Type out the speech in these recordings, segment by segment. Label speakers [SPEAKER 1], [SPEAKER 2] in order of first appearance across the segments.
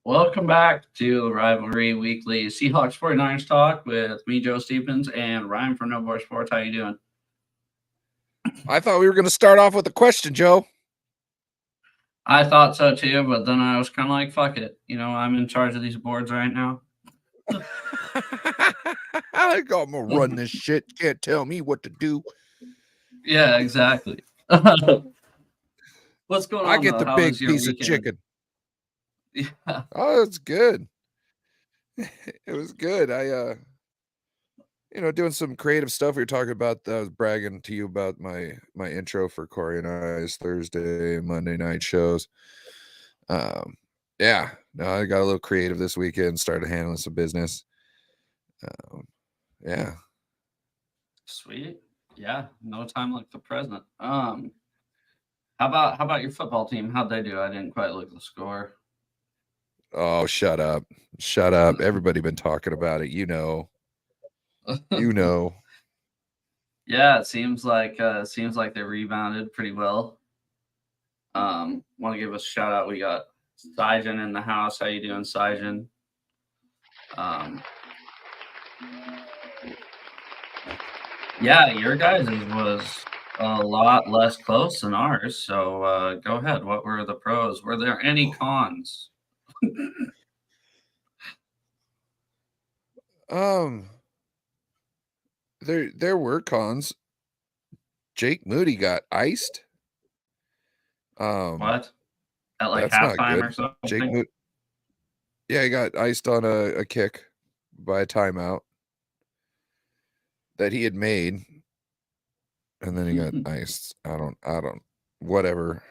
[SPEAKER 1] Welcome back to the Rivalry Weekly Seahawks 49ers talk with me, Joe Stephens, and Ryan from No More Sports. How you doing?
[SPEAKER 2] I thought we were going to start off with a question, Joe.
[SPEAKER 1] I thought so too, but then I was kind of like, fuck it. I'm in charge of these boards right now.
[SPEAKER 2] I'm going to run this shit. Can't tell me what to do.
[SPEAKER 1] Yeah, exactly. What's going on,
[SPEAKER 2] I get the
[SPEAKER 1] How
[SPEAKER 2] big
[SPEAKER 1] was your
[SPEAKER 2] piece
[SPEAKER 1] weekend?
[SPEAKER 2] of chicken.
[SPEAKER 1] Yeah.
[SPEAKER 2] Oh, it's good. It was good. Doing some creative stuff. We were talking about, I was bragging to you about my intro for Corey and I's Thursday and Monday night shows. Yeah, no, I got a little creative this weekend, started handling some business. Yeah.
[SPEAKER 1] Sweet. Yeah, no time like the present. How about your football team? How'd they do? I didn't quite look at the score.
[SPEAKER 2] Oh, shut up. Shut up. Everybody been talking about it. You know.
[SPEAKER 1] Yeah, it seems like they rebounded pretty well. Want to give a shout out. We got Sijin in the house. How you doing, Sijin? Yeah, your guys' was a lot less close than ours. So go ahead. What were the pros? Were there any cons?
[SPEAKER 2] There were cons. Jake Moody got iced.
[SPEAKER 1] What? At like
[SPEAKER 2] That's not
[SPEAKER 1] halftime
[SPEAKER 2] good.
[SPEAKER 1] or something?
[SPEAKER 2] Jake Moody. Yeah, he got iced on a kick by a timeout that he had made, and then he got iced. I don't. Whatever.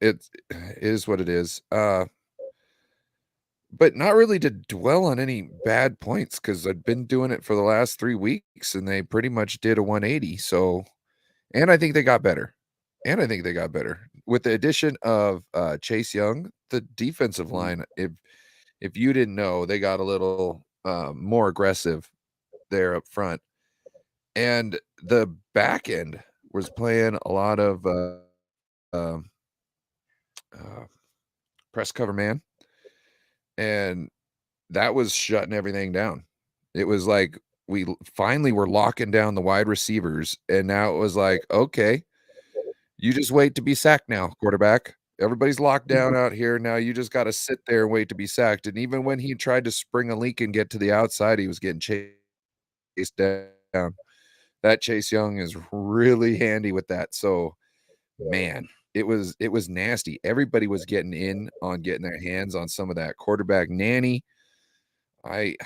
[SPEAKER 2] It is what it is. But not really to dwell on any bad points because I've been doing it for the last 3 weeks, and they pretty much did a 180. So, and I think they got better. With the addition of Chase Young, the defensive line. If you didn't know, they got a little more aggressive there up front, and the back end was playing a lot of press cover man, and that was shutting everything down. It was like we finally were locking down the wide receivers, and now it was like, okay, you just wait to be sacked now, quarterback. Everybody's locked down out here. Now you just got to sit there and wait to be sacked. And even when he tried to spring a leak and get to the outside, he was getting chased down. That Chase Young is really handy with that. So, man, it was nasty. Everybody was getting in on getting their hands on some of that quarterback nanny. It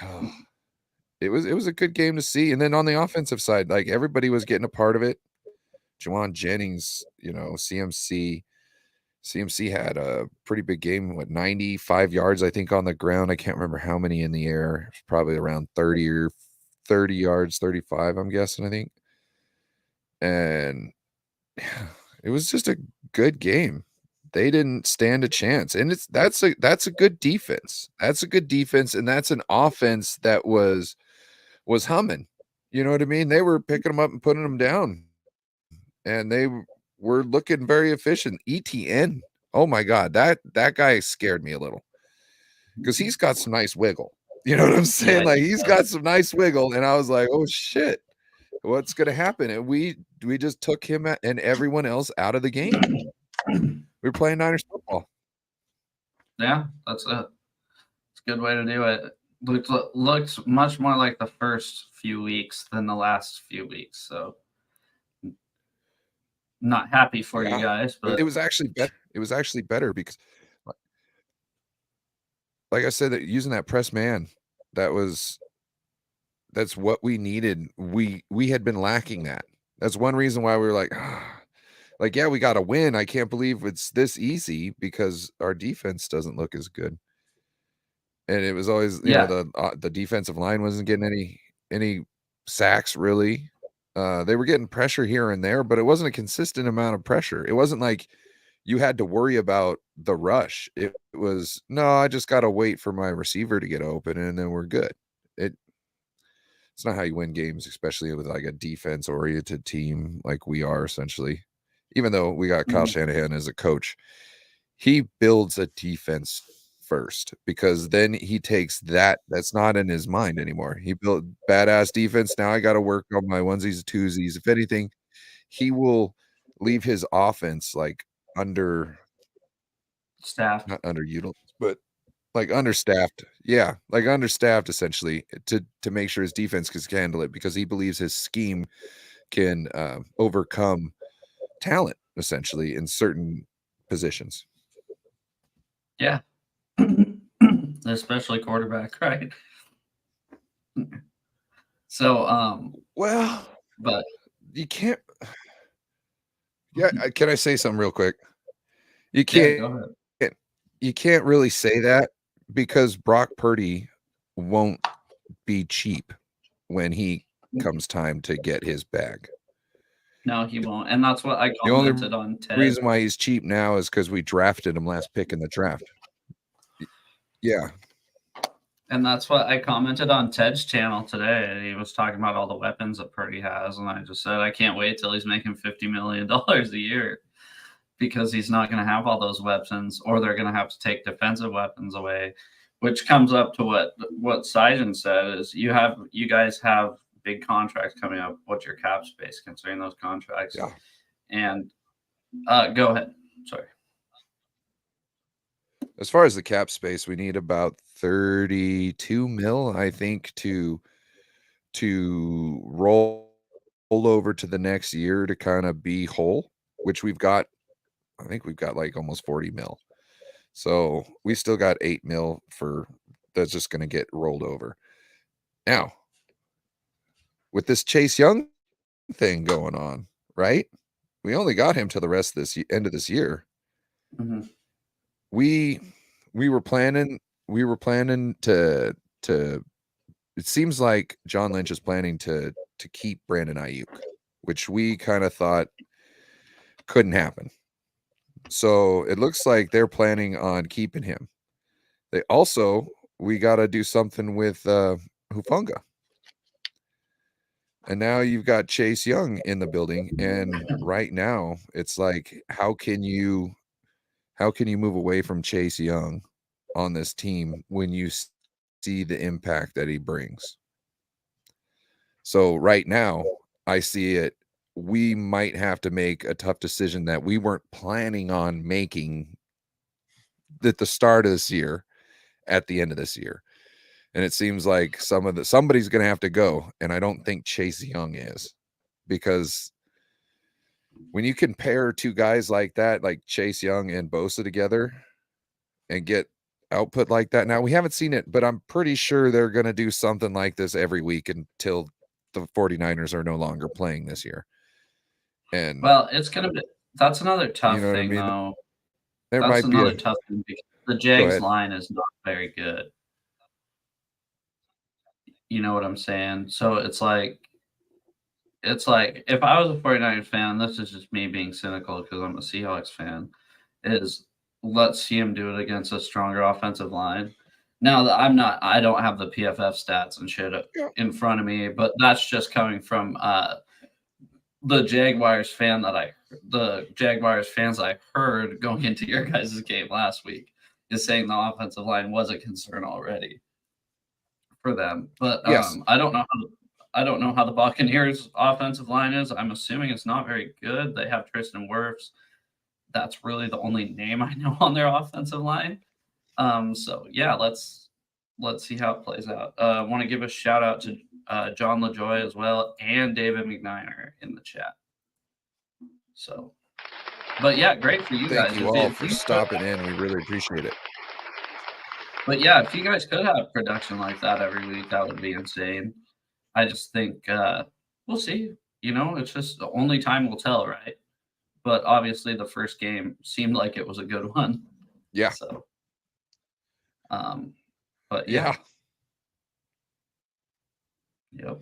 [SPEAKER 2] was a good game to see. And then on the offensive side, like everybody was getting a part of it. Juwan Jennings, CMC had a pretty big game, 95 yards, I think, on the ground. I can't remember how many in the air. It's probably around 30 yards, 35, I'm guessing, I think. And it was just a good game. They didn't stand a chance. And that's a good defense. That's a good defense, and that's an offense that was humming. You know what I mean? They were picking them up and putting them down. And they were looking very efficient. ETN, oh my God, that guy scared me a little because he's got some nice wiggle. You know what I'm saying?
[SPEAKER 1] Yeah,
[SPEAKER 2] Like he's got some nice wiggle, and I was like, oh shit, what's gonna happen? And we just took him and everyone else out of the game. We were playing Niners football.
[SPEAKER 1] Yeah, that's it. It's a good way to do it. Looks much more like the first few weeks than the last few weeks. So not happy for you guys, but
[SPEAKER 2] it was actually better. It was actually better because, like I said, that using that press man, that's what we needed. We had been lacking that. That's one reason why we were like, yeah, we got to win. I can't believe it's this easy because our defense doesn't look as good. And it was always, the defensive line wasn't getting any sacks really. They were getting pressure here and there, but it wasn't a consistent amount of pressure. It wasn't like you had to worry about the rush. It was, no, I just got to wait for my receiver to get open and then we're good. It's not how you win games, especially with like a defense-oriented team like we are essentially. Even though we got Kyle Shanahan as a coach, he builds a defense first, because then he takes that's not in his mind anymore. He built badass defense. Now I got to work on my onesies and twosies. If anything, he will leave his offense like not underutilized, but like understaffed. Yeah, like understaffed essentially to make sure his defense can handle it, because he believes his scheme can overcome talent essentially in certain positions.
[SPEAKER 1] Yeah. Especially quarterback, right? So,
[SPEAKER 2] well,
[SPEAKER 1] but
[SPEAKER 2] you can't. Yeah, can I say something real quick? You
[SPEAKER 1] yeah,
[SPEAKER 2] can't.
[SPEAKER 1] go ahead.
[SPEAKER 2] You can't really say that, because Brock Purdy won't be cheap when he comes time to get his bag.
[SPEAKER 1] No, he won't. And that's what I
[SPEAKER 2] The only
[SPEAKER 1] commented on Ted.
[SPEAKER 2] reason why he's cheap now is because we drafted him last pick in the draft. Yeah.
[SPEAKER 1] And that's what I commented on Ted's channel today. He was talking about all the weapons that Purdy has, and I just said I can't wait till he's making $50 million a year, because he's not going to have all those weapons, or they're going to have to take defensive weapons away, which comes up to what Seijin said is you guys have big contracts coming up. What's your cap space considering those contracts?
[SPEAKER 2] Yeah.
[SPEAKER 1] And go ahead. Sorry.
[SPEAKER 2] As far as the cap space, we need about 32 mil, I think, to roll over to the next year to kind of be whole, which we've got. I think we've got like almost 40 mil. So we still got 8 mil that's just going to get rolled over. Now, with this Chase Young thing going on, right? We only got him to the rest of this end of this year.
[SPEAKER 1] Mm-hmm.
[SPEAKER 2] We were planning to it seems like John Lynch is planning to keep Brandon Ayuk, which we kind of thought couldn't happen. So it looks like they're planning on keeping him. We got to do something with Hufanga. And now you've got Chase Young in the building, and right now it's like, how can you move away from Chase Young on this team when you see the impact that he brings? So right now, I see it. We might have to make a tough decision that we weren't planning on making at the start of this year, at the end of this year. And it seems like somebody's going to have to go. And I don't think Chase Young is, because when you compare two guys like that, like Chase Young and Bosa together, and get output like that. Now, we haven't seen it, but I'm pretty sure they're going to do something like this every week until the 49ers are no longer playing this year. And
[SPEAKER 1] well, it's going to be, that's another tough
[SPEAKER 2] you know
[SPEAKER 1] thing,
[SPEAKER 2] what I mean?
[SPEAKER 1] though.
[SPEAKER 2] There
[SPEAKER 1] That's
[SPEAKER 2] might be
[SPEAKER 1] another tough thing, because the Jags line is not very good. You know what I'm saying? So it's like if I was a 49ers fan, this is just me being cynical because I'm a Seahawks fan, is let's see him do it against a stronger offensive line. Now that I don't have the PFF stats and shit in front of me, but that's just coming from the Jaguars fans I heard going into your guys' game last week is saying the offensive line was a concern already for them. But
[SPEAKER 2] yes.
[SPEAKER 1] I don't know how the Buccaneers offensive line is. I'm assuming it's not very good. They have Tristan Wirfs. That's really the only name I know on their offensive line. So yeah, let's see how it plays out. I want to give a shout out to John LaJoy as well, and David McNiner in the chat. So, but yeah, great for you guys.
[SPEAKER 2] Thank you all for stopping in. We really appreciate it.
[SPEAKER 1] But yeah, if you guys could have production like that every week, that would be insane. I just think we'll see. You know, it's just the only time will tell, right? But obviously, the first game seemed like it was a good one.
[SPEAKER 2] Yeah.
[SPEAKER 1] So, but yeah. Yep.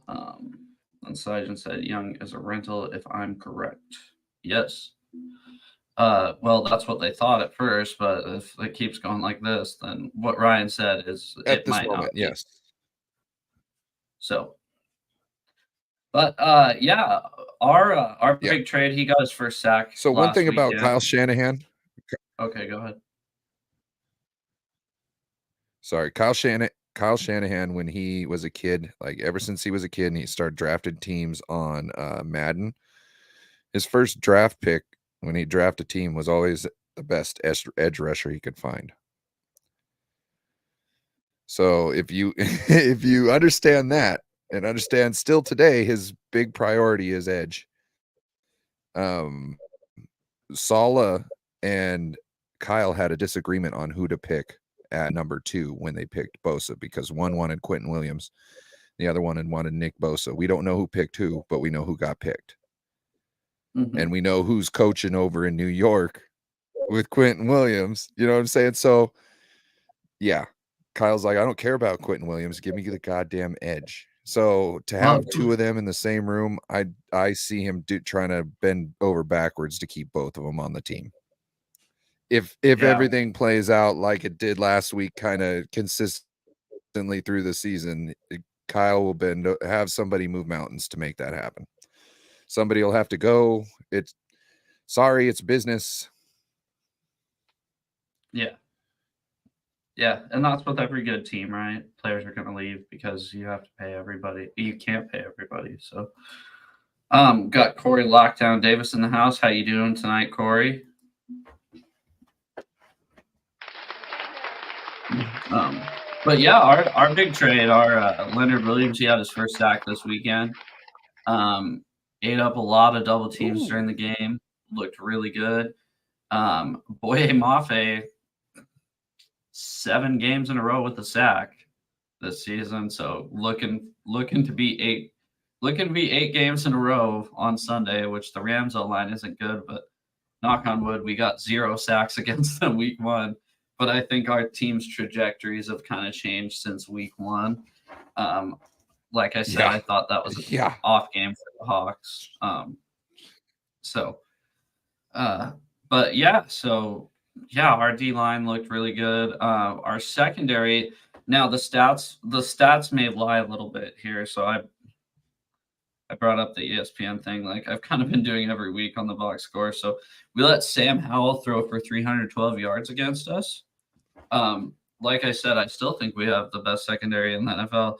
[SPEAKER 1] And Sajin said Young is a rental, if I'm correct. Yes. Well, that's what they thought at first, but if it keeps going like this, then what Ryan said is
[SPEAKER 2] at
[SPEAKER 1] it
[SPEAKER 2] this
[SPEAKER 1] might
[SPEAKER 2] moment,
[SPEAKER 1] not be.
[SPEAKER 2] yes.
[SPEAKER 1] So, but yeah, our big trade, he got his first sack.
[SPEAKER 2] So one thing about
[SPEAKER 1] weekend.
[SPEAKER 2] Kyle Shanahan.
[SPEAKER 1] Okay, go ahead.
[SPEAKER 2] Sorry, Kyle Shanahan, when he was a kid, like ever since he was a kid and he started drafting teams on Madden, his first draft pick when he drafted a team was always the best edge rusher he could find. So if you if you understand that and understand still today his big priority is edge. Saleh and Kyle had a disagreement on who to pick at number 2 when they picked Bosa, because one wanted Quentin Williams, the other one wanted Nick Bosa. We don't know who picked who, but we know who got picked.
[SPEAKER 1] Mm-hmm.
[SPEAKER 2] And we know who's coaching over in New York with Quentin Williams. You know what I'm saying? So, yeah, Kyle's like, I don't care about Quentin Williams. Give me the goddamn edge. So to have two of them in the same room, I see him trying to bend over backwards to keep both of them on the team. If everything plays out like it did last week, kind of consistently through the season, Kyle will have somebody move mountains to make that happen. Somebody will have to go. It's business.
[SPEAKER 1] Yeah, and that's with every good team, right? Players are going to leave because you have to pay everybody. You can't pay everybody. So, got Corey Lockdown Davis in the house. How you doing tonight, Corey? But yeah, our big trade, our Leonard Williams, he had his first sack this weekend. Ate up a lot of double teams during the game. Looked really good. Boye Mafe, 7 games in a row with a sack this season. So looking to be 8 games in a row on Sunday, which the Rams line isn't good, but knock on wood, we got 0 sacks against them week 1. But I think our team's trajectories have kind of changed since week 1. Like I said, I thought that was an off game for the Hawks. But yeah, so yeah, our D line looked really good. Our secondary, now the stats may lie a little bit here. So I brought up the ESPN thing, like I've kind of been doing every week on the box score. So we let Sam Howell throw for 312 yards against us. Like I said, I still think we have the best secondary in the NFL.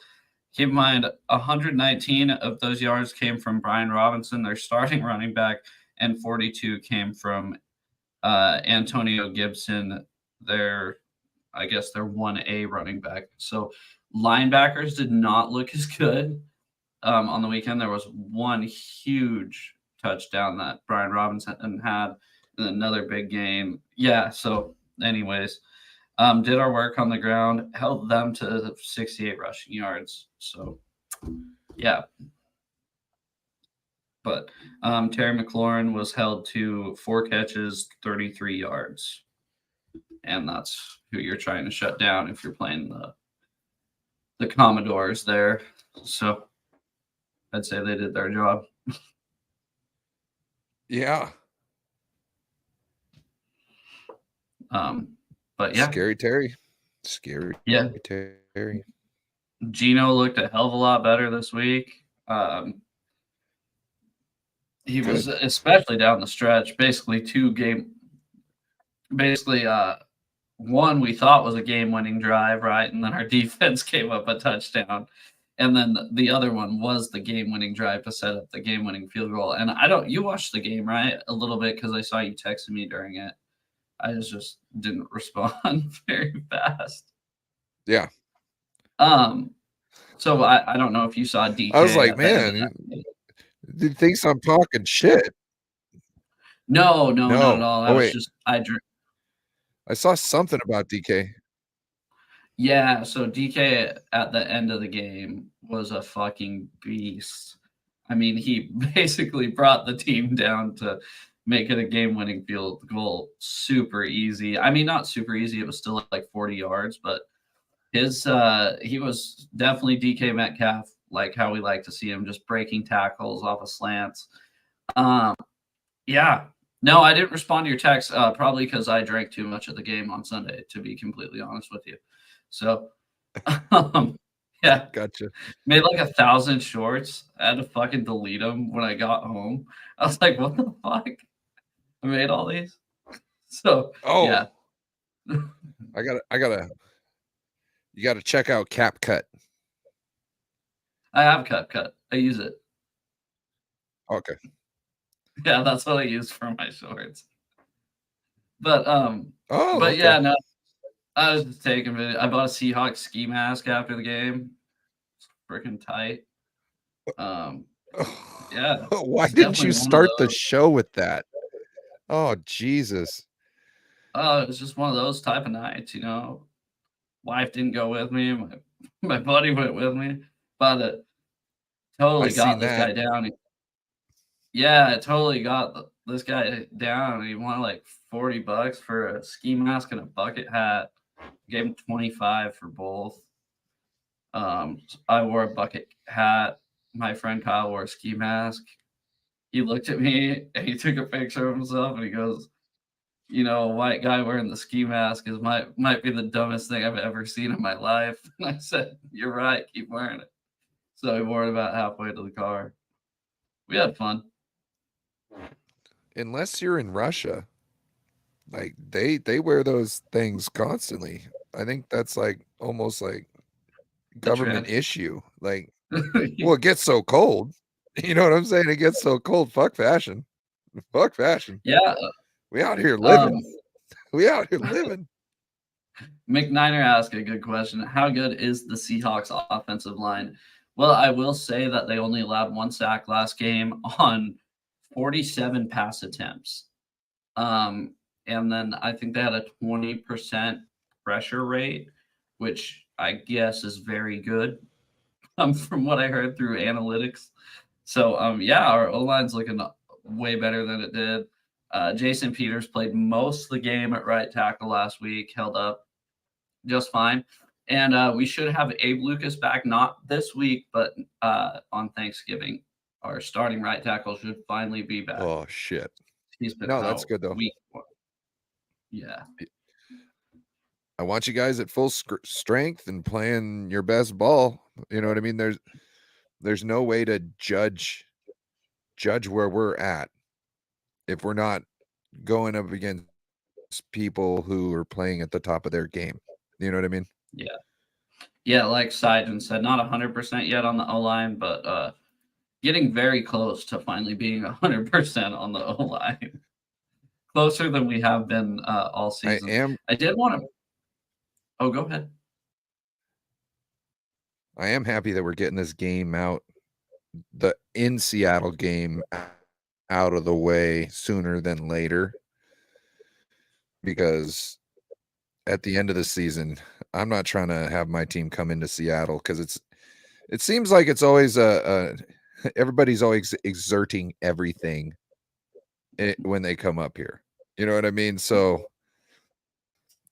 [SPEAKER 1] Keep in mind, 119 of those yards came from Brian Robinson, their starting running back, and 42 came from Antonio Gibson, their 1A running back. So linebackers did not look as good on the weekend. There was one huge touchdown that Brian Robinson had in another big game. Yeah, so anyways, did our work on the ground, held them to 68 rushing yards. So, yeah. But Terry McLaurin was held to 4 catches, 33 yards. And that's who you're trying to shut down if you're playing the Commodores there. So I'd say they did their job.
[SPEAKER 2] Yeah.
[SPEAKER 1] But yeah.
[SPEAKER 2] Scary Terry.
[SPEAKER 1] Yeah.
[SPEAKER 2] Terry.
[SPEAKER 1] Gino looked a hell of a lot better this week. He was, especially down the stretch, one we thought was a game-winning drive, right? And then our defense gave up a touchdown. And then the other one was the game-winning drive to set up the game-winning field goal. And you watched the game, right? A little bit, because I saw you texting me during it. I just didn't respond very fast.
[SPEAKER 2] Yeah.
[SPEAKER 1] So I don't know if you saw DK.
[SPEAKER 2] I was like, man, he thinks I'm talking shit.
[SPEAKER 1] No, not at all.
[SPEAKER 2] I saw something about DK.
[SPEAKER 1] Yeah, so DK at the end of the game was a fucking beast. I mean, he basically brought the team down to make it a game-winning field goal super easy. I mean, not super easy. It was still like 40 yards, but he was definitely DK Metcalf, like how we like to see him, just breaking tackles off of slants. Yeah. No, I didn't respond to your text, probably because I drank too much of the game on Sunday, to be completely honest with you. So, yeah.
[SPEAKER 2] Gotcha.
[SPEAKER 1] Made like 1,000 shorts. I had to fucking delete them when I got home. I was like, what the fuck? I made all these. So, yeah.
[SPEAKER 2] I gotta You got to check out CapCut.
[SPEAKER 1] I have CapCut. I use it.
[SPEAKER 2] Okay.
[SPEAKER 1] Yeah, that's what I use for my shorts. But
[SPEAKER 2] Oh,
[SPEAKER 1] but
[SPEAKER 2] okay.
[SPEAKER 1] yeah, no, I was just taking video. I bought a Seahawks ski mask after the game. It's freaking tight. Yeah,
[SPEAKER 2] Why
[SPEAKER 1] it's
[SPEAKER 2] didn't you
[SPEAKER 1] definitely one of
[SPEAKER 2] start the
[SPEAKER 1] those.
[SPEAKER 2] show with that? Oh, Jesus.
[SPEAKER 1] It's just one of those type of nights, you know. Wife didn't go with me. My buddy went with me, but it
[SPEAKER 2] I
[SPEAKER 1] totally got
[SPEAKER 2] seen
[SPEAKER 1] this
[SPEAKER 2] that.
[SPEAKER 1] guy down. Yeah, it totally got this guy down. He wanted like $40 for a ski mask and a bucket hat. Gave him 25 for both. I wore a bucket hat. My friend Kyle wore a ski mask. He looked at me and he took a picture of himself and he goes, "You know, a white guy wearing the ski mask might be the dumbest thing I've ever seen in my life." And I said, "You're right. Keep wearing it." So he wore it about halfway to the car. We had fun.
[SPEAKER 2] Unless you're in Russia, like they wear those things constantly. I think that's like almost like
[SPEAKER 1] The
[SPEAKER 2] government
[SPEAKER 1] trend.
[SPEAKER 2] issue. Like, well, it gets so cold. You know what I'm saying? It gets so cold. Fuck fashion. Fuck fashion.
[SPEAKER 1] Yeah.
[SPEAKER 2] We out here
[SPEAKER 1] Um,
[SPEAKER 2] living. We out here living.
[SPEAKER 1] McNiner asked a good question. How good is the Seahawks offensive line? Well, I will say that they only allowed one sack last game on 47 pass attempts. And then I think they had a 20% pressure rate, which I guess is very good from what I heard through analytics. So, yeah, our O line's looking way better than it did. Jason Peters played most of the game at right tackle last week, held up just fine. And we should have Abe Lucas back, not this week, but on Thanksgiving. Our starting right tackle should finally be back.
[SPEAKER 2] Oh shit.
[SPEAKER 1] He's been
[SPEAKER 2] No, that's
[SPEAKER 1] out
[SPEAKER 2] good though.
[SPEAKER 1] week one. Yeah.
[SPEAKER 2] I want you guys at full strength and playing your best ball. You know what I mean? There's no way to judge where we're at if we're not going up against people who are playing at the top of their game. You know what I mean?
[SPEAKER 1] Yeah. Yeah, like Sijan said, not 100% yet on the O line, but getting very close to finally being 100% on the O line. Closer than we have been all season. I did want to. Oh, go ahead.
[SPEAKER 2] I am happy that we're getting this game out, the in Seattle game out of the way sooner than later, because at the end of the season, I'm not trying to have my team come into Seattle because it seems like it's always everybody's always exerting everything when they come up here. You know what I mean? So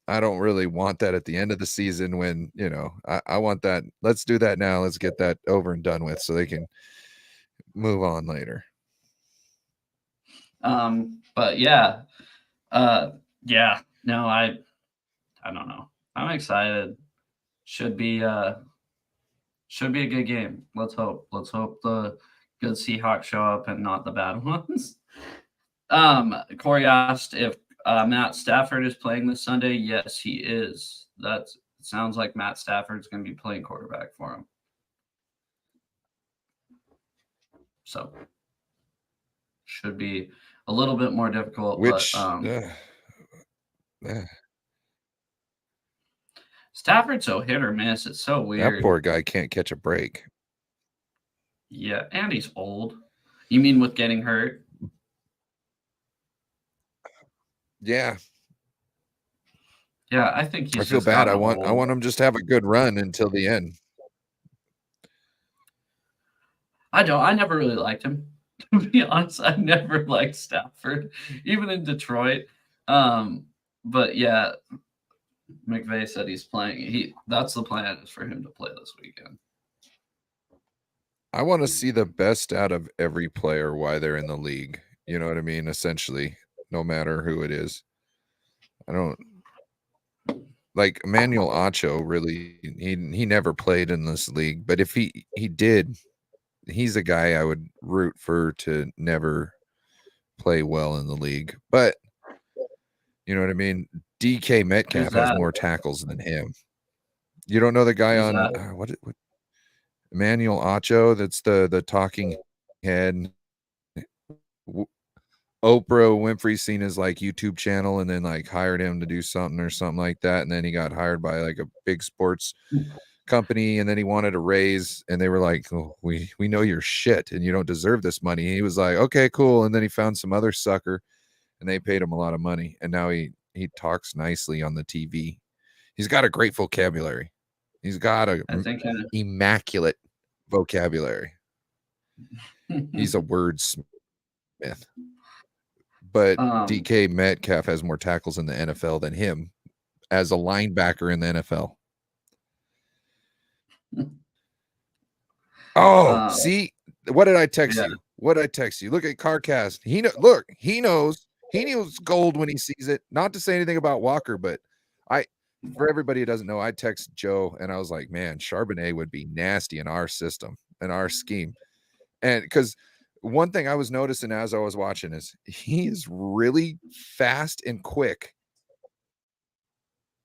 [SPEAKER 2] I don't really want that at the end of the season when, you know, I want that. Let's do that now. Let's get that over and done with so they can move on later.
[SPEAKER 1] But yeah. Yeah. No, I don't know. I'm excited. Should be a good game. Let's hope. Let's hope the good Seahawks show up and not the bad ones. Corey asked if Matt Stafford is playing this Sunday. Yes, he is. That sounds like Matt Stafford's going to be playing quarterback for him. So should be a little bit more difficult.
[SPEAKER 2] Which
[SPEAKER 1] Stafford's so hit or miss. It's so weird.
[SPEAKER 2] That poor guy can't catch a break.
[SPEAKER 1] Yeah, and he's old. You mean with getting hurt?
[SPEAKER 2] Yeah.
[SPEAKER 1] Yeah, I think he's.
[SPEAKER 2] I feel bad. I want him just to have a good run until the end.
[SPEAKER 1] I never really liked him. To be honest, I never liked Stafford, even in Detroit. But yeah, McVay said he's playing. That's the plan, is for him to play this weekend.
[SPEAKER 2] I want to see the best out of every player while they're in the league. You know what I mean? Essentially, no matter who it is. I don't like Emmanuel Acho. Really, he never played in this league, but if he did, he's a guy I would root for to never play well in the league. But you know what I mean? DK Metcalf has more tackles than him. You don't know the guy
[SPEAKER 1] Who's
[SPEAKER 2] on
[SPEAKER 1] that?
[SPEAKER 2] what Emmanuel Acho? That's the talking head. Oprah Winfrey seen his like YouTube channel and then like hired him to do something or something like that. And then he got hired by like a big sports company and then he wanted a raise and they were like, oh, we know you're shit and you don't deserve this money. He was like, okay, cool. And then he found some other sucker and they paid him a lot of money. And now he talks nicely on the TV. He's got a great vocabulary. He's got a
[SPEAKER 1] I think
[SPEAKER 2] immaculate vocabulary. He's a wordsmith. But DK Metcalf has more tackles in the NFL than him as a linebacker in the NFL. Oh, see, what did I text you? What did I text you? Look at CarCast. He knows gold when he sees it. Not to say anything about Walker, but for everybody who doesn't know, I text Joe and I was like, man, Charbonnet would be nasty in our system, in our scheme. And because one thing I was noticing as I was watching is he is really fast and quick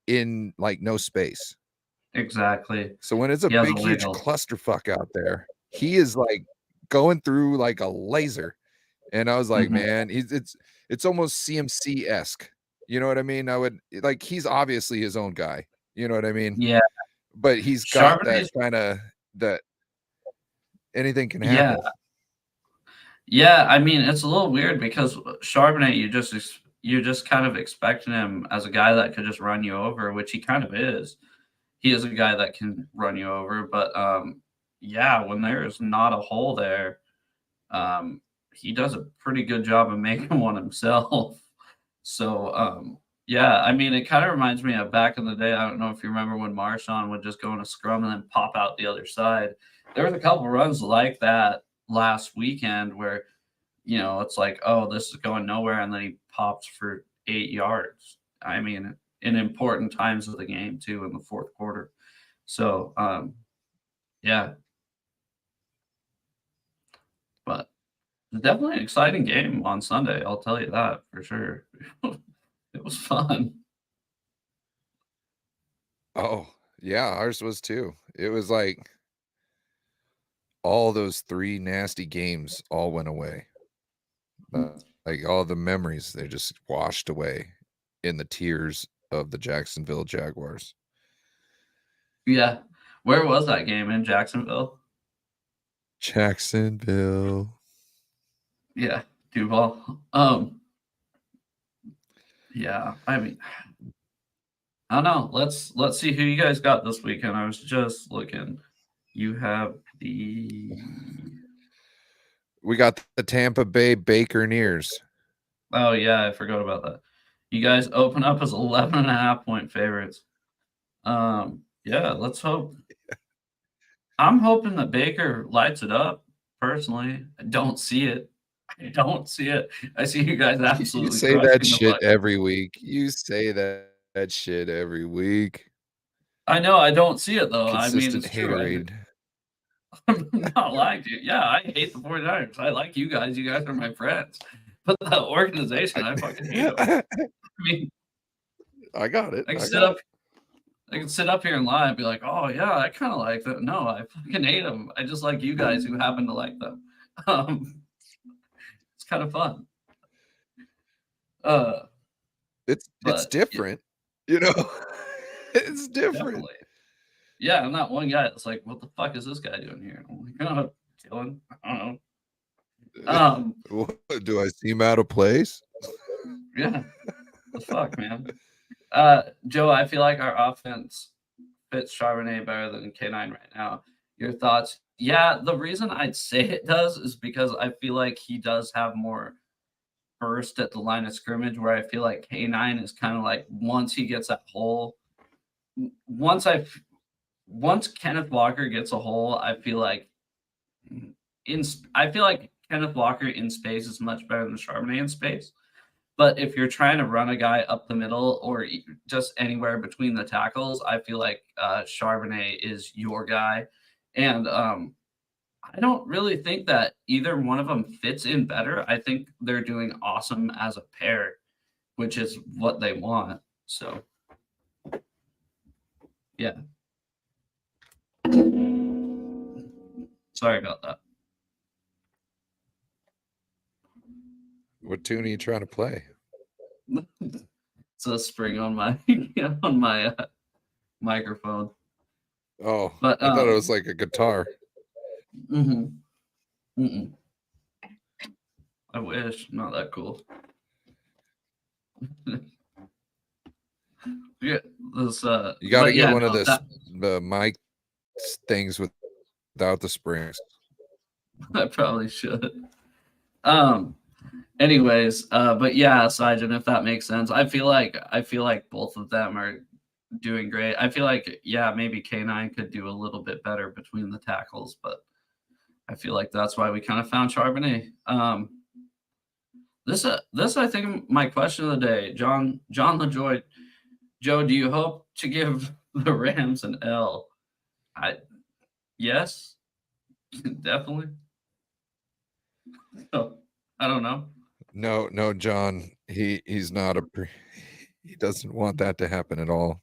[SPEAKER 2] in like no space.
[SPEAKER 1] Exactly.
[SPEAKER 2] So when it's a big, huge clusterfuck out there, he is like going through like a laser. And I was like, man, it's almost CMC-esque. You know what I mean? He's obviously his own guy. You know what I mean?
[SPEAKER 1] Yeah.
[SPEAKER 2] But he's got that kind of that anything can happen.
[SPEAKER 1] Yeah, I mean, it's a little weird because Charbonnet, you're just kind of expecting him as a guy that could just run you over, which he kind of is. He is a guy that can run you over, but yeah, when there's not a hole there, he does a pretty good job of making one himself. So yeah, I mean, it kind of reminds me of back in the day. I don't know if you remember when Marshawn would just go in a scrum and then pop out the other side. There was a couple runs like that last weekend where, it's like, oh, this is going nowhere, and then he pops for 8 yards. I mean, in important times of the game too, in the fourth quarter. So yeah, but it's definitely an exciting game on Sunday. I'll tell you that for sure. It was fun.
[SPEAKER 2] Oh yeah, ours was too. It was like all those 3 nasty games all went away. Like all the memories, they just washed away in the tears of the Jacksonville Jaguars.
[SPEAKER 1] Yeah. Where was that game? In Jacksonville?
[SPEAKER 2] Jacksonville.
[SPEAKER 1] Yeah, Duval. Yeah, I mean, I don't know. Let's see who you guys got this weekend. I was just looking. You have
[SPEAKER 2] we got the Tampa Bay Buccaneers.
[SPEAKER 1] Oh yeah, I forgot about that. You guys open up as 11.5-point favorites. Yeah, let's hope. I'm hoping that Baker lights it up. Personally, I don't see it. I see you guys absolutely.
[SPEAKER 2] You say that shit every week. You say that shit every week.
[SPEAKER 1] I know. I don't see it though.
[SPEAKER 2] Consistent
[SPEAKER 1] I mean, it's
[SPEAKER 2] haterade.
[SPEAKER 1] true. I'm not like you. Yeah, I hate the 49ers. I like you guys. You guys are my friends. But the organization, I fucking hate them. I mean,
[SPEAKER 2] I got it.
[SPEAKER 1] I can sit up here and lie and be like, oh yeah, I kind of like them. No, I fucking hate them. I just like you guys who happen to like them. It's kind of fun.
[SPEAKER 2] It's different, you know. It's different.
[SPEAKER 1] Definitely. Yeah, I'm not one guy that's like, what the fuck is this guy doing here? I'm like, oh, chilling. I don't know.
[SPEAKER 2] Do I seem out of place?
[SPEAKER 1] Yeah. The fuck, man. Joe, I feel like our offense fits Charbonnet better than K9 right now. Your thoughts? Yeah, the reason I'd say it does is because I feel like he does have more burst at the line of scrimmage, where I feel like K9 is kind of like, once he gets that hole, once Kenneth Walker gets a hole, I feel like Kenneth Walker in space is much better than Charbonnet in space. But if you're trying to run a guy up the middle or just anywhere between the tackles, I feel like Charbonnet is your guy. And I don't really think that either one of them fits in better. I think they're doing awesome as a pair, which is what they want. So, yeah. Sorry about that.
[SPEAKER 2] What tune are you trying to play?
[SPEAKER 1] It's a spring on my microphone.
[SPEAKER 2] Oh,
[SPEAKER 1] But
[SPEAKER 2] I thought it was like a guitar.
[SPEAKER 1] I wish. Not that cool. Yeah, this.
[SPEAKER 2] You got to get one
[SPEAKER 1] no,
[SPEAKER 2] of the mic things without the springs.
[SPEAKER 1] I probably should. Anyways, but yeah, Sajin, if that makes sense, I feel like both of them are doing great. I feel like maybe K9 could do a little bit better between the tackles, but I feel like that's why we kind of found Charbonnet. This I think my question of the day, John LaJoy. Joe, do you hope to give the Rams an L? Yes, definitely. Oh, I don't know.
[SPEAKER 2] No, John. He's not he doesn't want that to happen at all.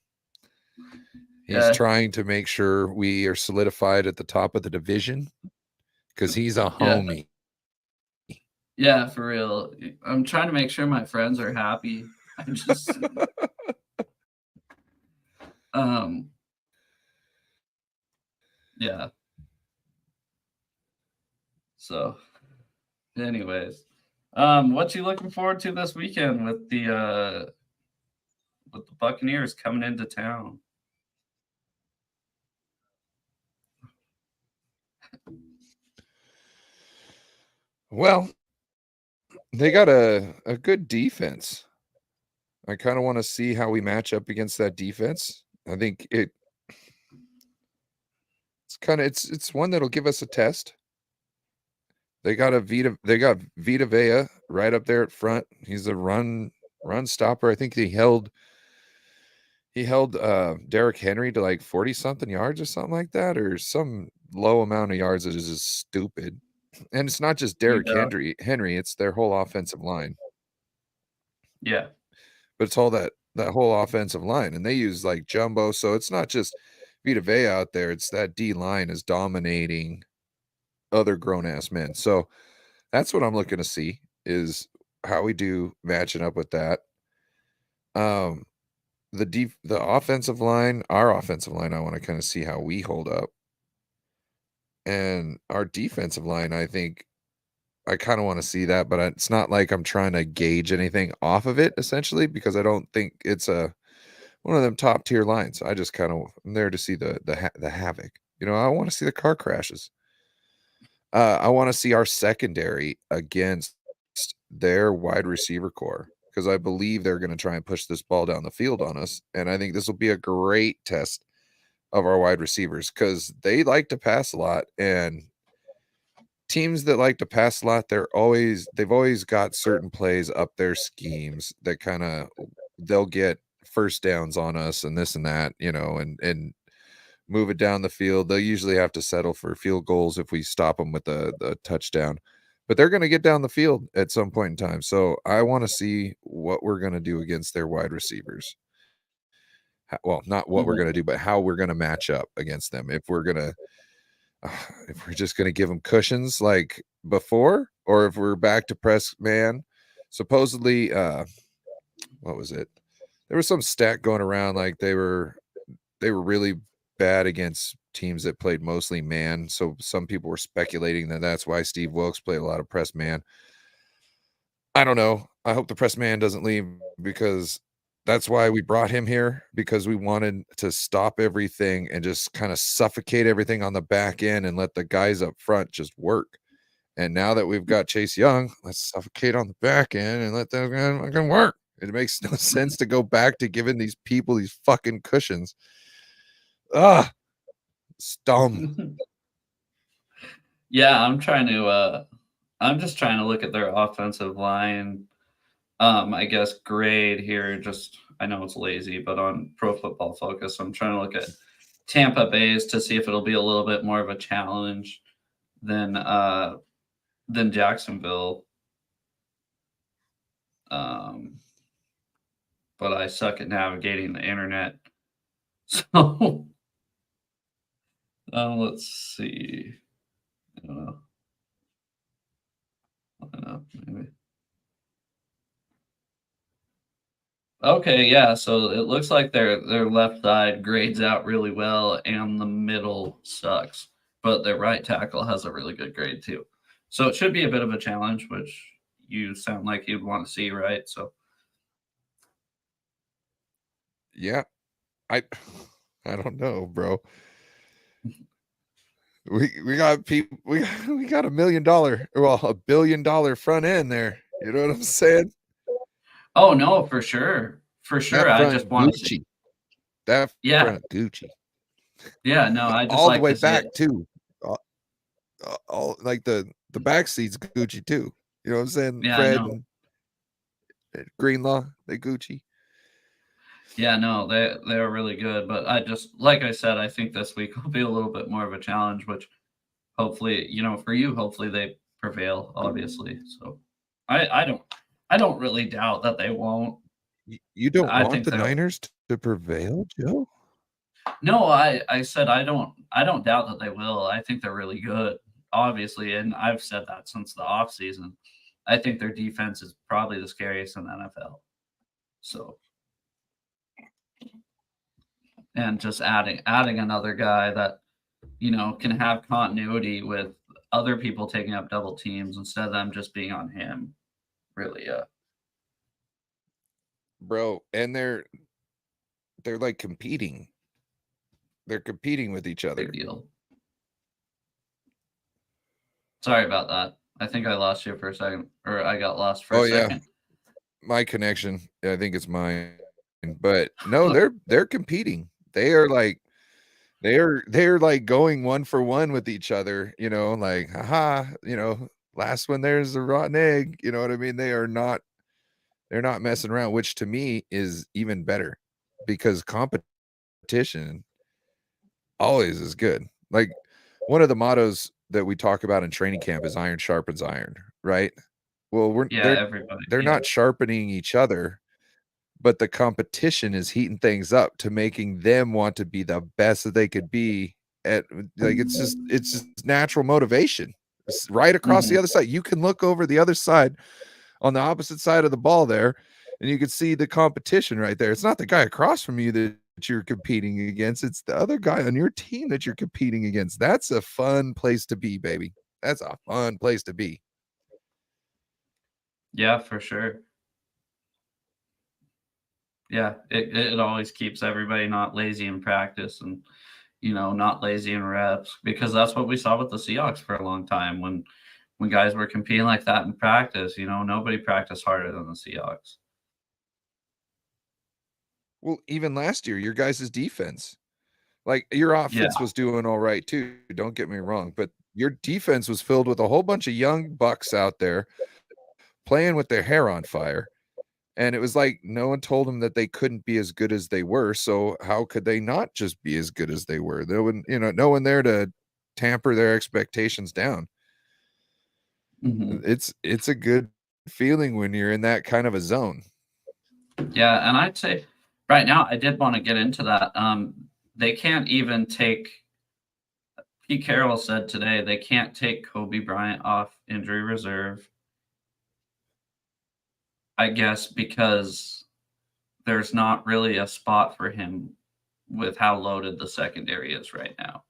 [SPEAKER 2] He's trying to make sure we are solidified at the top of the division because he's a homie.
[SPEAKER 1] Yeah, for real. I'm trying to make sure my friends are happy. I'm just yeah. So anyways, what you looking forward to this weekend with the Buccaneers coming into town?
[SPEAKER 2] Well, they got a good defense. I kind of want to see how we match up against that defense. I think it's one that'll give us a test. They got Vita Vea right up there at front. He's a run stopper. I think he held Derrick Henry to like 40 something yards or something like that, or some low amount of yards that is just stupid. And it's not just Derrick Henry, it's their whole offensive line.
[SPEAKER 1] Yeah.
[SPEAKER 2] But it's all that whole offensive line, and they use like jumbo, so it's not just Vita Vea out there, it's that D line is dominating other grown-ass men. So that's what I'm looking to see, is how we do matching up with that. The offensive line, our offensive line, I want to kind of see how we hold up. And our defensive line, I think I kind of want to see that, but it's not like I'm trying to gauge anything off of it, essentially, because I don't think it's one of them top tier lines. I just kind of am there to see the havoc. I want to see the car crashes. I want to see our secondary against their wide receiver core, because I believe they're going to try and push this ball down the field on us. And I think this will be a great test of our wide receivers, because they like to pass a lot, and teams that like to pass a lot, they've always got certain plays up their schemes that they'll get first downs on us and this and that, and move it down the field. They'll usually have to settle for field goals if we stop them with the touchdown, but they're going to get down the field at some point in time. So I want to see what we're going to do against their wide receivers. Well, not what we're going to do, but how we're going to match up against them. If we're just going to give them cushions like before, or if we're back to press man. Supposedly, what was it? There was some stat going around like they were really bad against teams that played mostly man. So some people were speculating that that's why Steve Wilkes played a lot of press man. I don't know. I hope the press man doesn't leave, because that's why we brought him here, because we wanted to stop everything and just kind of suffocate everything on the back end and let the guys up front just work. And now that we've got Chase Young, let's suffocate on the back end and let them fucking work. It makes no sense to go back to giving these people these fucking cushions. It's dumb.
[SPEAKER 1] Yeah, I'm just trying to look at their offensive line. I guess grade here, just I know it's lazy, but on Pro Football Focus, I'm trying to look at Tampa Bay's to see if it'll be a little bit more of a challenge than Jacksonville. But I suck at navigating the internet. So let's see. don't know. I don't know, maybe. Okay, yeah. So it looks like their left side grades out really well, and the middle sucks. But their right tackle has a really good grade too. So it should be a bit of a challenge, which you sound like you'd want to see, right? So
[SPEAKER 2] Yeah, I I don't know, bro. We got people we got $1 million, well, $1 billion front end there. You know what I'm saying?
[SPEAKER 1] oh no, for sure. For sure.
[SPEAKER 2] That
[SPEAKER 1] I just
[SPEAKER 2] front
[SPEAKER 1] want to see.
[SPEAKER 2] Gucci. That
[SPEAKER 1] Yeah.
[SPEAKER 2] front Gucci.
[SPEAKER 1] Yeah, no, I just
[SPEAKER 2] All the
[SPEAKER 1] like
[SPEAKER 2] way
[SPEAKER 1] to see it.
[SPEAKER 2] back too. All like the back seat's Gucci too. You know what I'm saying?
[SPEAKER 1] Yeah, I
[SPEAKER 2] Fred
[SPEAKER 1] know.
[SPEAKER 2] and Greenlaw, they Gucci.
[SPEAKER 1] Yeah, no, they were really good. But I just like I said, I think this week will be a little bit more of a challenge, which hopefully, for you, hopefully they prevail, obviously. So I I don't really doubt that they won't.
[SPEAKER 2] You don't
[SPEAKER 1] I
[SPEAKER 2] want
[SPEAKER 1] think
[SPEAKER 2] the
[SPEAKER 1] they'll.
[SPEAKER 2] Niners to prevail, Joe?
[SPEAKER 1] No, I said I don't doubt that they will. I think they're really good, obviously, and I've said that since the offseason. I think their defense is probably the scariest in the NFL. So, and just adding another guy that, can have continuity with other people taking up double teams instead of them just being on him. Really,
[SPEAKER 2] Bro, and they're like competing. They're competing with each
[SPEAKER 1] big
[SPEAKER 2] other.
[SPEAKER 1] deal. Sorry about that. I think I lost you for a second, or I got lost for
[SPEAKER 2] Oh
[SPEAKER 1] a
[SPEAKER 2] yeah,
[SPEAKER 1] second.
[SPEAKER 2] my connection. I think it's mine. But no, they're competing. They're like going one for one with each other, like, haha, last one there's a rotten egg. You know what I mean? They're not messing around, which to me is even better because competition always is good. Like one of the mottos that we talk about in training camp is iron sharpens iron, right? Well,
[SPEAKER 1] Yeah, everybody.
[SPEAKER 2] they're
[SPEAKER 1] Yeah.
[SPEAKER 2] not sharpening each other, but the competition is heating things up to making them want to be the best that they could be at. Like it's just natural motivation. It's right across the
[SPEAKER 1] Mhm.
[SPEAKER 2] other side. You can look over the other side on the opposite side of the ball there, and you can see the competition right there. It's not the guy across from you that you're competing against. It's the other guy on your team that you're competing against. That's a fun place to be, baby. That's a fun place to be.
[SPEAKER 1] Yeah, for sure. Yeah, it always keeps everybody not lazy in practice and, not lazy in reps because that's what we saw with the Seahawks for a long time when guys were competing like that in practice, nobody practiced harder than the Seahawks.
[SPEAKER 2] Well, even last year, your guys' defense, like your
[SPEAKER 1] Yeah.
[SPEAKER 2] offense was doing all right too. Don't get me wrong, but your defense was filled with a whole bunch of young bucks out there playing with their hair on fire. And it was like no one told them that they couldn't be as good as they were. So how could they not just be as good as they were? There would, no one there to tamper their expectations down.
[SPEAKER 1] Mhm.
[SPEAKER 2] It's a good feeling when you're in that kind of a zone.
[SPEAKER 1] Yeah, and I'd say right now I did wanna get into that, they can't even take Pete Carroll said today they can't take Kobe Bryant off injury reserve, I guess, because there's not really a spot for him with how loaded the secondary is right now.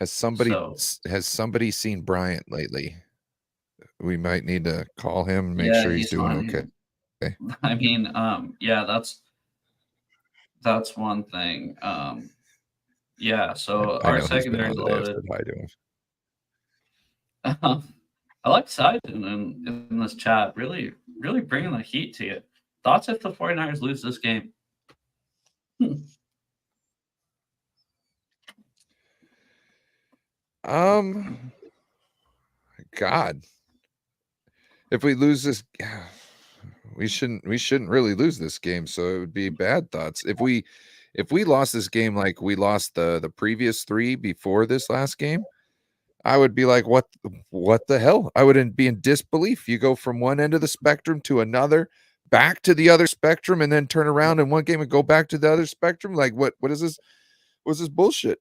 [SPEAKER 1] So,
[SPEAKER 2] Has somebody seen Bryant lately? We might need to call him and make
[SPEAKER 1] yeah,
[SPEAKER 2] sure he's
[SPEAKER 1] he's
[SPEAKER 2] doing
[SPEAKER 1] fine.
[SPEAKER 2] okay.
[SPEAKER 1] I mean, yeah, that's one thing. Yeah, so
[SPEAKER 2] I
[SPEAKER 1] our
[SPEAKER 2] know he's been
[SPEAKER 1] secondary
[SPEAKER 2] on
[SPEAKER 1] is
[SPEAKER 2] today. I've
[SPEAKER 1] loaded.
[SPEAKER 2] said hi to him.
[SPEAKER 1] I like Siden in this chat. Really, really bringing the heat to you. Thoughts if the 49ers lose this game?
[SPEAKER 2] God, if we lose this, we shouldn't really lose this game. So it would be bad thoughts if we lost this game like we lost the previous 3 before this last game. I would be like, what the hell? I wouldn't be in disbelief. You go from one end of the spectrum to another, back to the other spectrum, and then turn around in one game and go back to the other spectrum. Like, what is this? What's this bullshit?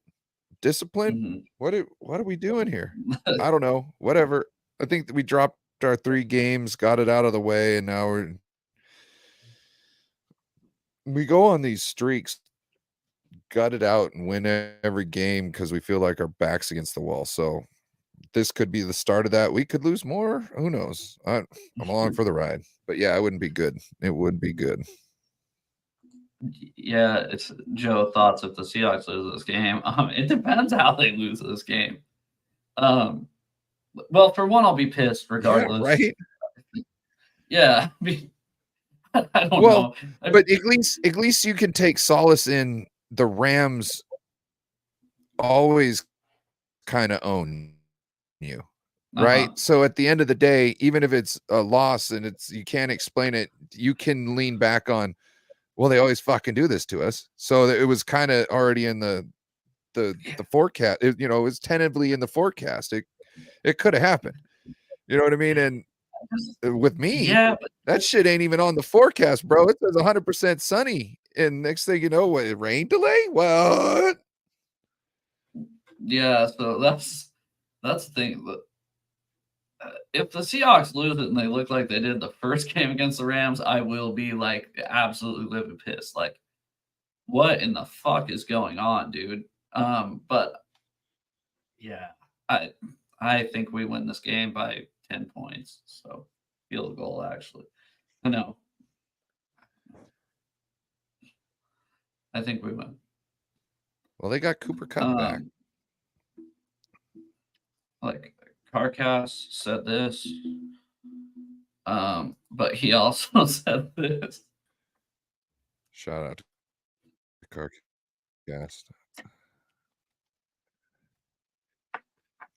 [SPEAKER 2] discipline. What are we doing here? I don't know. Whatever. I think that we dropped our 3 games, got it out of the way, and now we go on these streaks, gut it out and win every game because we feel like our back's against the wall. So this could be the start of that. We could lose more. Who knows? I'm along for the ride. But yeah, it wouldn't be good. It would be good.
[SPEAKER 1] Yeah, it's Joe. Thoughts if the Seahawks lose this game? It depends how they lose this game. Well, for one, I'll be pissed regardless.
[SPEAKER 2] Yeah, right?
[SPEAKER 1] Yeah, I don't
[SPEAKER 2] Well,
[SPEAKER 1] know.
[SPEAKER 2] but at least you can take solace in the Rams always kind of own you. Right. So at the end of the day, even if it's a loss and you can't explain it, you can lean back on, well, they always fucking do this to us. So it was kind of already in the forecast. It was tentatively in the forecast. It could have happened. You know what I mean? And with me, that shit ain't even on the forecast, bro. It says 100% sunny. And next thing you know, what, rain delay? What?
[SPEAKER 1] Yeah, so that's the thing. If the Seahawks lose it and they look like they did the first game against the Rams, I will be like absolutely livid pissed. Like, what in the fuck is going on, dude? But yeah, I think we win this game by 10 points. So field goal, actually. No, I think we win.
[SPEAKER 2] Well, they got Cooper Kupp back.
[SPEAKER 1] Like Carcass said this, but he also said this.
[SPEAKER 2] Shout out to Carcass.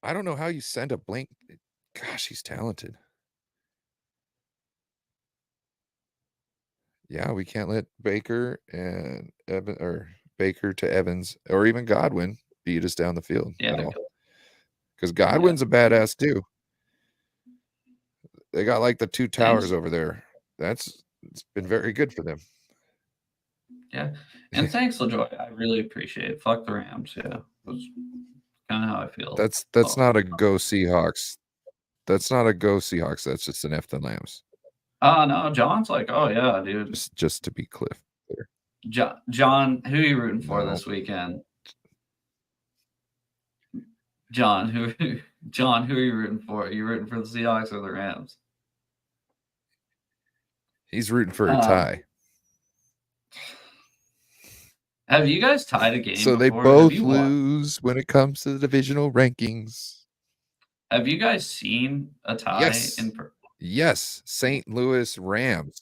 [SPEAKER 2] I don't know how you send a blank. Gosh, he's talented. Yeah, we can't let Baker and Baker to Evans or even Godwin beat us down the field at all. Because Godwin's a badass too. They got like the 2 towers over there. It's been very good for them.
[SPEAKER 1] Yeah. And thanks, LaJoy. I really appreciate it. Fuck the Rams. Yeah. That's kind of how I feel.
[SPEAKER 2] That's not a go Seahawks. That's not a go Seahawks. That's just an F the Lambs.
[SPEAKER 1] No, John's like, oh yeah, dude.
[SPEAKER 2] Just to be clear.
[SPEAKER 1] John, who are you rooting for this weekend? John, who are you rooting for? Are you rooting for the Seahawks or the Rams?
[SPEAKER 2] He's rooting for a tie.
[SPEAKER 1] Have you guys tied a game
[SPEAKER 2] So
[SPEAKER 1] before?
[SPEAKER 2] they both lose when it comes to the divisional rankings.
[SPEAKER 1] Have you guys seen a tie?
[SPEAKER 2] Yes. Yes. St. Louis Rams.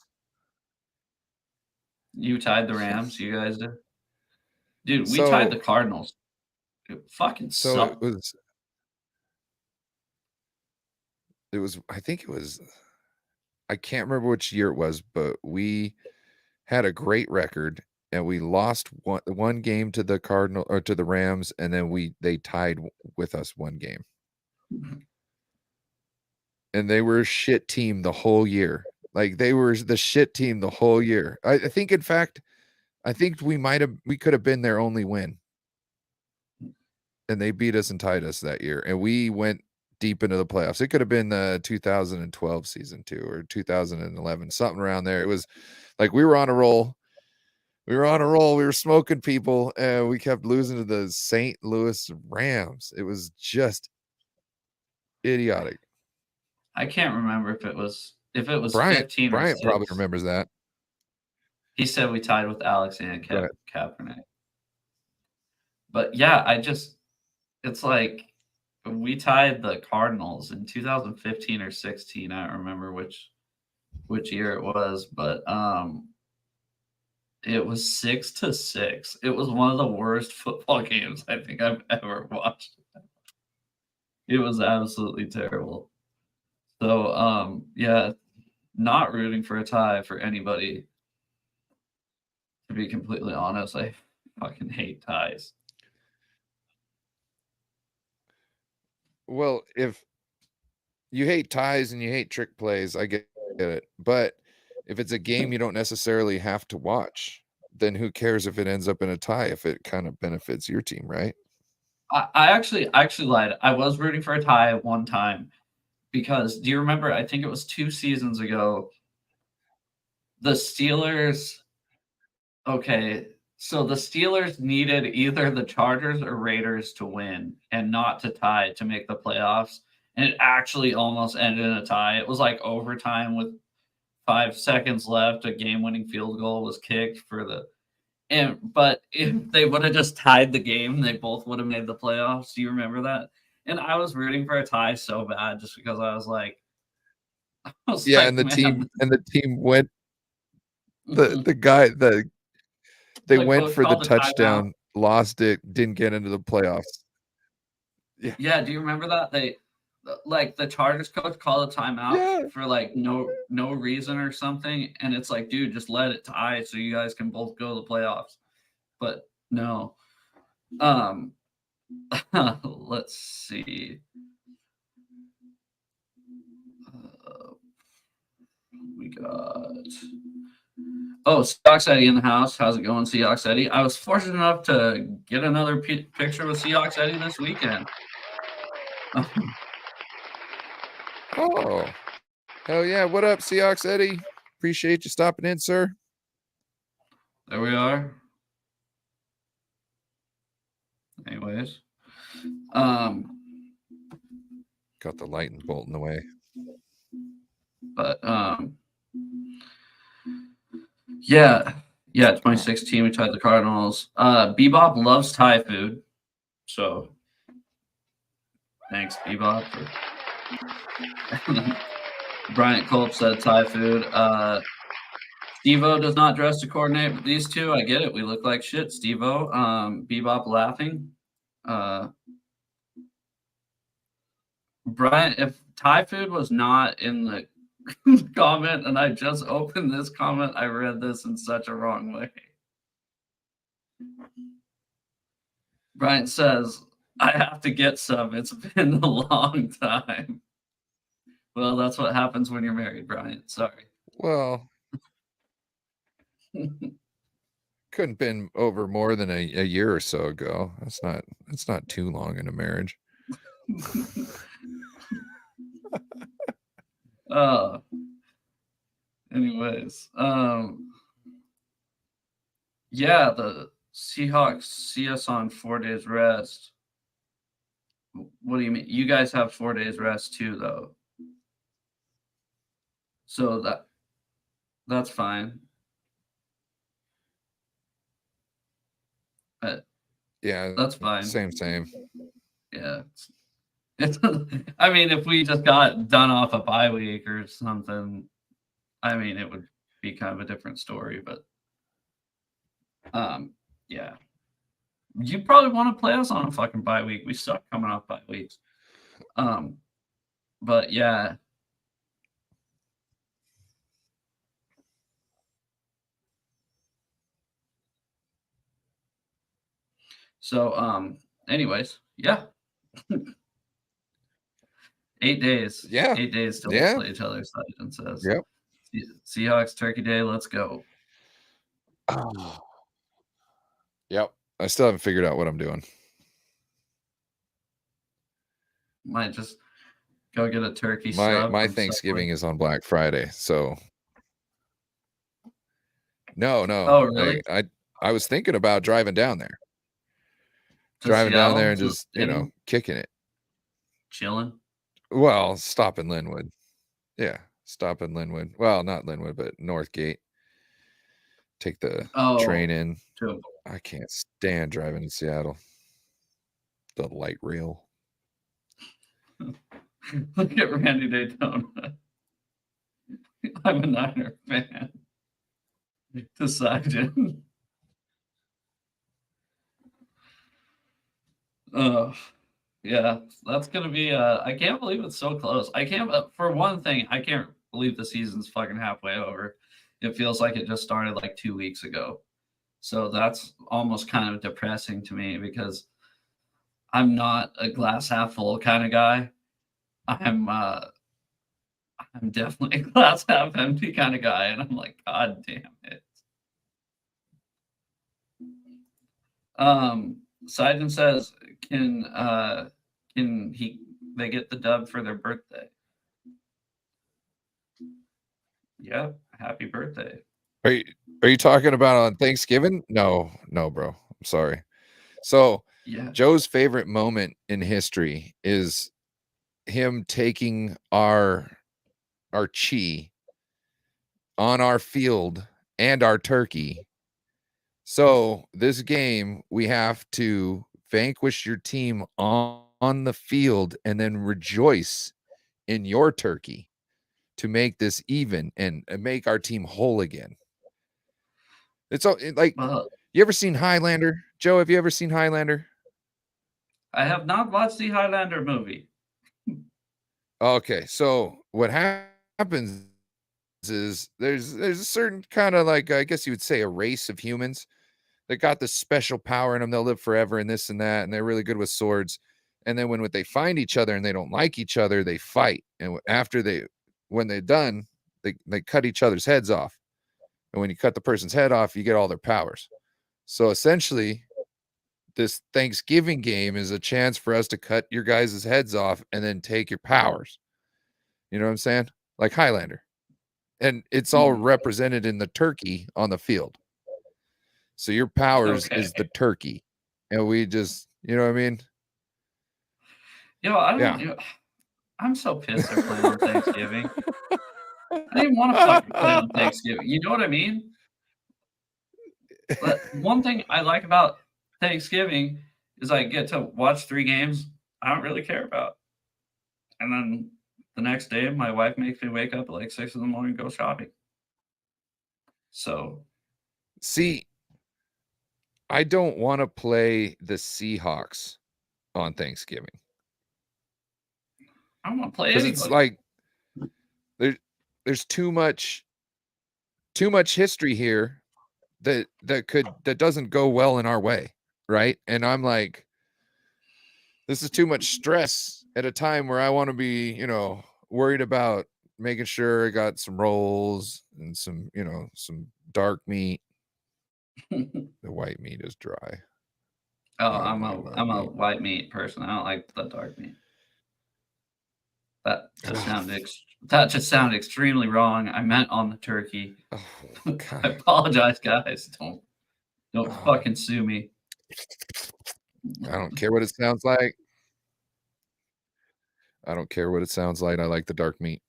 [SPEAKER 1] You tied the Rams? You guys did? Dude, we tied the Cardinals. It fucking sucked.
[SPEAKER 2] It was, I think it was, I can't remember which year it was, but we had a great record and we lost one game to the Cardinal or to the Rams, and then they tied with us one game. And they were a shit team the whole year. Like they were the shit team the whole year. I think, in fact, we could have been their only win. And they beat us and tied us that year. And we went deep into the playoffs. It could have been the 2012 season too, or 2011, something around there. It was like we were on a roll. We were smoking people, and we kept losing to the St. Louis Rams. It was just idiotic.
[SPEAKER 1] I can't remember if it was
[SPEAKER 2] Brian,
[SPEAKER 1] 15 or
[SPEAKER 2] Brian
[SPEAKER 1] 6.
[SPEAKER 2] probably remembers that.
[SPEAKER 1] He said we tied with Alex and Kaepernick. But yeah, it's like we tied the Cardinals in 2015 or 16. I don't remember which year it was, but it was 6-6. It was one of the worst football games I think I've ever watched. It was absolutely terrible. So yeah, not rooting for a tie for anybody. To be completely honest, I fucking hate ties.
[SPEAKER 2] Well, if you hate ties and you hate trick plays, I get it. But if it's a game you don't necessarily have to watch, then who cares if it ends up in a tie if it kind of benefits your team, right?
[SPEAKER 1] I actually lied. I was rooting for a tie one time because do you remember? I think it was 2 seasons ago. The Steelers. Okay, so the Steelers needed either the Chargers or Raiders to win and not to tie to make the playoffs. And it actually almost ended in a tie. It was like overtime with 5 seconds left. A game-winning field goal was kicked for the but if they would have just tied the game, they both would have made the playoffs. Do you remember that? And I was rooting for a tie so bad just because I was like,
[SPEAKER 2] Yeah, and
[SPEAKER 1] man,
[SPEAKER 2] the team went
[SPEAKER 1] like,
[SPEAKER 2] the guy they went
[SPEAKER 1] coach
[SPEAKER 2] for the
[SPEAKER 1] called a timeout.
[SPEAKER 2] touchdown, lost it, didn't get into the playoffs. Yeah.
[SPEAKER 1] Yeah, do you remember that? They like the Chargers coach called a timeout
[SPEAKER 2] Yeah.
[SPEAKER 1] for like no reason or something, and it's like, dude, just let it tie so you guys can both go to the playoffs. But no. Let's see. We got Seahawks Eddie in the house. How's it going, Seahawks Eddie? I was fortunate enough to get another picture with Seahawks Eddie this weekend.
[SPEAKER 2] Oh, hell yeah. What up, Seahawks Eddie? Appreciate you stopping in, sir.
[SPEAKER 1] There we are. Anyways.
[SPEAKER 2] Got the lightning bolt in the way.
[SPEAKER 1] But yeah, 2016 we tied the Cardinals. Bebop loves Thai food, so thanks, Bebop. Bryant Culp said Thai food. Steve-O does not dress to coordinate, but these two, I get it. We look like shit, Steve-O. Bebop laughing. Brian, if Thai food was not in the comment and I just opened this comment, I read this in such a wrong way. Brian says, I have to get some. It's been a long time. Well, that's what happens when you're married, Brian. Sorry.
[SPEAKER 2] Well, couldn't been over more than a year or so ago. That's not too long in a marriage.
[SPEAKER 1] Anyways, yeah, the Seahawks see us on 4 days rest. What do you mean? You guys have 4 days rest too, though. So that's fine. But
[SPEAKER 2] yeah,
[SPEAKER 1] that's fine.
[SPEAKER 2] Same.
[SPEAKER 1] Yeah. It's, I mean, if we just got done off a bye week or something, I mean, it would be kind of a different story. But yeah. You probably want to play us on a fucking bye week. We suck coming off bye weeks. But yeah. So anyways, yeah. 8 days.
[SPEAKER 2] Yeah.
[SPEAKER 1] 8 days till we play each other, Sergeant says.
[SPEAKER 2] Yep.
[SPEAKER 1] Seahawks Turkey Day, let's go.
[SPEAKER 2] Oh. Yep. I still haven't figured out what I'm doing.
[SPEAKER 1] Might just go get a turkey sub.
[SPEAKER 2] My Thanksgiving is on Black Friday, so no.
[SPEAKER 1] Oh, really?
[SPEAKER 2] I was thinking about driving down there.
[SPEAKER 1] Down there
[SPEAKER 2] and just, kicking it.
[SPEAKER 1] Chilling.
[SPEAKER 2] Well, stop in Linwood. Yeah, stop in Linwood. Well, not Linwood, but Northgate. Take the train in.
[SPEAKER 1] True.
[SPEAKER 2] I can't stand driving in Seattle. The light rail.
[SPEAKER 1] Look at Randy Daytona. I'm a Niner fan. Decided. Oh, yeah, that's gonna be. I can't believe it's so close. I can't. For one thing, I can't believe the season's fucking halfway over. It feels like it just started like 2 weeks ago. So that's almost kind of depressing to me because I'm not a glass half full kind of guy. I'm definitely a glass half empty kind of guy, and I'm like, God damn it. Seidon says, they get the dub for their birthday? Yep. Happy birthday.
[SPEAKER 2] Are you talking about on Thanksgiving? No, bro. I'm sorry. So
[SPEAKER 1] Yeah.
[SPEAKER 2] Joe's favorite moment in history is him taking our chi on our field and our turkey. So this game, we have to vanquish your team on the field and then rejoice in your turkey to make this even and make our team whole again. It's all like,
[SPEAKER 1] Well,
[SPEAKER 2] you ever seen Highlander? Joe, have you ever seen Highlander?
[SPEAKER 1] I have not watched the Highlander movie.
[SPEAKER 2] Okay, so what happens is there's a certain kind of, like, I guess you would say, a race of humans that got this special power in them. They'll live forever and this and that, and they're really good with swords. And then when they find each other and they don't like each other, they fight. And when they're done, they cut each other's heads off. And when you cut the person's head off, you get all their powers. So essentially, this Thanksgiving game is a chance for us to cut your guys' heads off and then take your powers. You know what I'm saying? Like Highlander. And it's all represented in the turkey on the field. So your powers is the turkey. And we just, you know what I mean?
[SPEAKER 1] I'm so pissed they're playing on Thanksgiving. I didn't want to fucking play on Thanksgiving. You know what I mean? But one thing I like about Thanksgiving is I get to watch 3 games I don't really care about. And then the next day, my wife makes me wake up at like 6 in the morning and go shopping. So,
[SPEAKER 2] see, I don't want to play the Seahawks on Thanksgiving.
[SPEAKER 1] I don't want to play anybody.
[SPEAKER 2] It's like there's too much history here that doesn't go well in our way, right? And I'm like, this is too much stress at a time where I want to be, worried about making sure I got some rolls and some dark meat. The white meat is dry.
[SPEAKER 1] Oh, I'm a white meat person. I don't like the dark meat. That just sounded extremely wrong. I meant on the turkey.
[SPEAKER 2] Oh,
[SPEAKER 1] I apologize, guys. Don't fucking sue me.
[SPEAKER 2] I don't care what it sounds like. I don't care what it sounds like. I like the dark meat.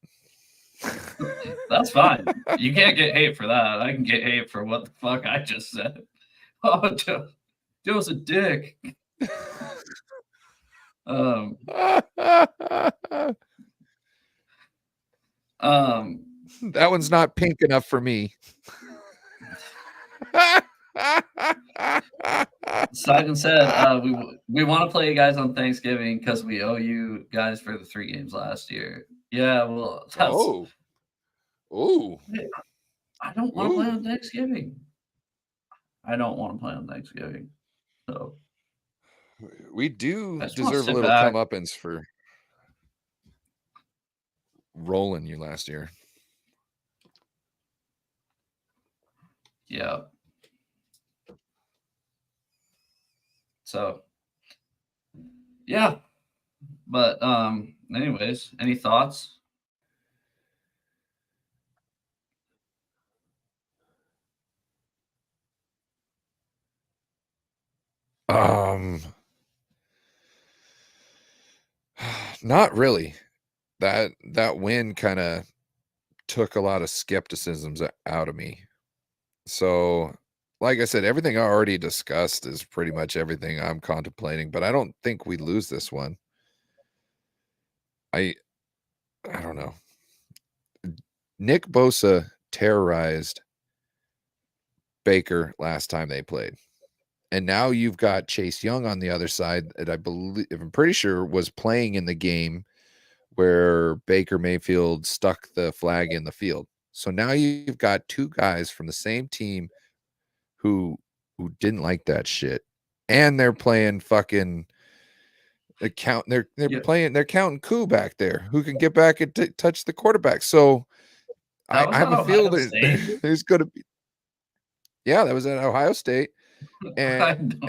[SPEAKER 1] That's fine. You can't get hate for that. I can get hate for what the fuck I just said. Oh, Joe's a dick.
[SPEAKER 2] That one's not pink enough for me.
[SPEAKER 1] Simon said, we want to play you guys on Thanksgiving because we owe you guys for the 3 games last year. Yeah, well, that's...
[SPEAKER 2] Oh.
[SPEAKER 1] I don't want to play on Thanksgiving. I don't want to play on Thanksgiving. So
[SPEAKER 2] we do deserve a little comeuppance for rolling you last year.
[SPEAKER 1] Yeah. So yeah. But anyways, any thoughts?
[SPEAKER 2] Not really. That win kind of took a lot of skepticisms out of me. So, like I said, everything I already discussed is pretty much everything I'm contemplating, but I don't think we lose this one. I don't know. Nick Bosa terrorized Baker last time they played. And now you've got Chase Young on the other side that I'm pretty sure was playing in the game where Baker Mayfield stuck the flag in the field. So now you've got 2 guys from the same team who didn't like that shit. And they're playing fucking they're counting coup back there who can get back and touch the quarterback. So I have a feel there's going to be. Yeah, that was at Ohio State. And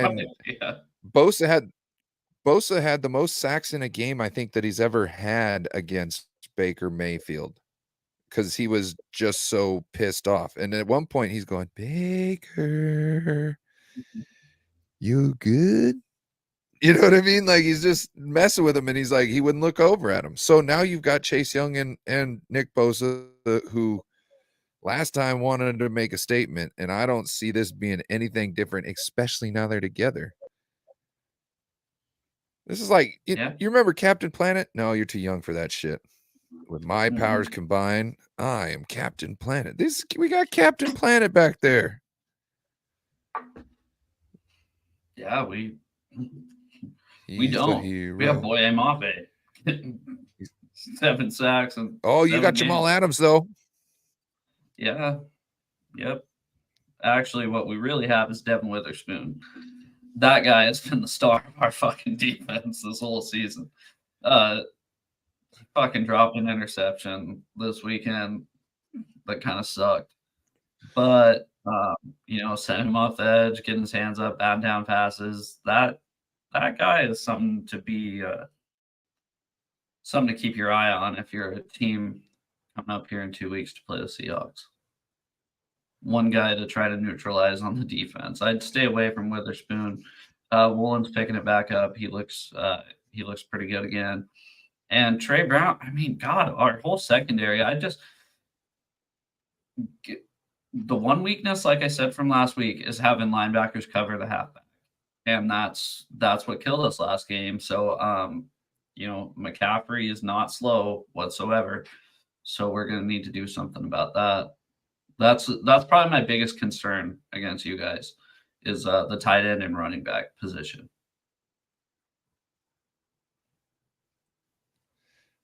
[SPEAKER 2] Bosa Bosa had the most sacks in a game I think that he's ever had against Baker Mayfield because he was just so pissed off. And at one point he's going, Baker, you good? You know what I mean? Like he's just messing with him, and he's like, he wouldn't look over at him. So now you've got Chase Young and Nick Bosa, who last time wanted to make a statement, and I don't see this being anything different, especially now they're together. This is like, you remember Captain Planet? No, you're too young for that shit. With my powers combined, I am Captain Planet. We got Captain Planet back there.
[SPEAKER 1] Yeah, we don't. We have Boye Mafe. 7 sacks and
[SPEAKER 2] you got Jamal Adams though.
[SPEAKER 1] Yeah. Yep. Actually, what we really have is Devin Witherspoon. That guy has been the star of our fucking defense this whole season. Fucking dropped an interception this weekend that kind of sucked. But send him off the edge, getting his hands up, bad down passes. That guy is something to be something to keep your eye on if you're a team coming up here in 2 weeks to play the Seahawks. One guy to try to neutralize on the defense. I'd stay away from Witherspoon. Woolen's picking it back up. He looks pretty good again. And Trey Brown, I mean, God, our whole secondary, the one weakness, like I said from last week, is having linebackers cover the halfback. And that's what killed us last game. So, McCaffrey is not slow whatsoever. So we're going to need to do something about that. That's probably my biggest concern against you guys is the tight end and running back position.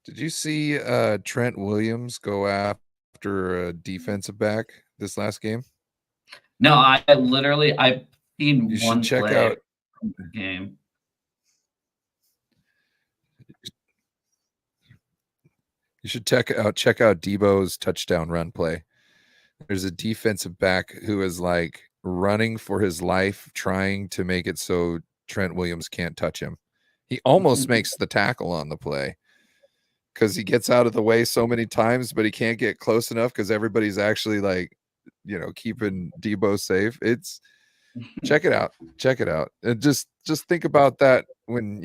[SPEAKER 2] Did you see Trent Williams go after a defensive back this last game?
[SPEAKER 1] No, I've seen one play
[SPEAKER 2] out
[SPEAKER 1] from the game.
[SPEAKER 2] You should check out Debo's touchdown run play. There's a defensive back who is like running for his life, trying to make it so Trent Williams can't touch him. He almost makes the tackle on the play because he gets out of the way so many times, but he can't get close enough because everybody's actually like, keeping Debo safe. Check it out. And just think about that when,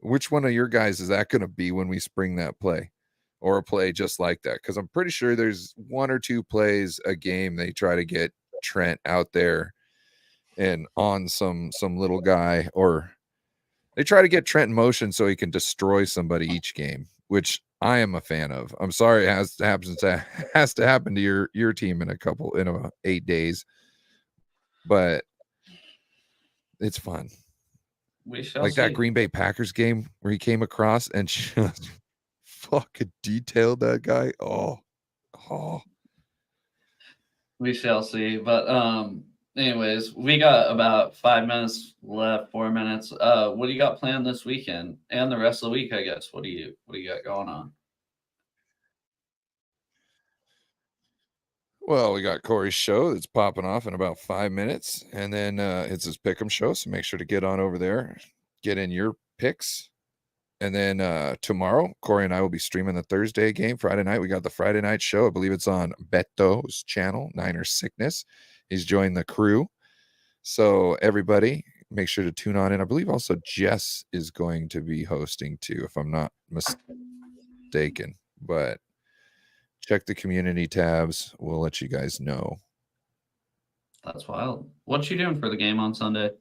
[SPEAKER 2] which one of your guys is that going to be when we spring that play? Or a play just like that, because I'm pretty sure there's 1 or 2 plays a game they try to get Trent out there and on some little guy, or they try to get Trent in motion so he can destroy somebody each game, which I am a fan of. I'm sorry it has to happen to your team in 8 days, but it's fun.
[SPEAKER 1] We shall
[SPEAKER 2] like
[SPEAKER 1] see.
[SPEAKER 2] That Green Bay Packers game where he came across and just fucking detailed that guy. Oh.
[SPEAKER 1] We shall see. But anyways, we got about 5 minutes left, 4 minutes. What do you got planned this weekend and the rest of the week, I guess? What do you got going on?
[SPEAKER 2] Well, we got Corey's show that's popping off in about 5 minutes, and then it's his pick'em show, so make sure to get on over there, get in your picks. And then tomorrow, Corey and I will be streaming the Thursday game. Friday night, we got the Friday night show. I believe it's on Beto's channel, Niner Sickness. He's joined the crew. So everybody, make sure to tune on in. I believe also Jess is going to be hosting too, if I'm not mistaken. But check the community tabs. We'll let you guys know.
[SPEAKER 1] That's wild. What you doing for the game on Sunday?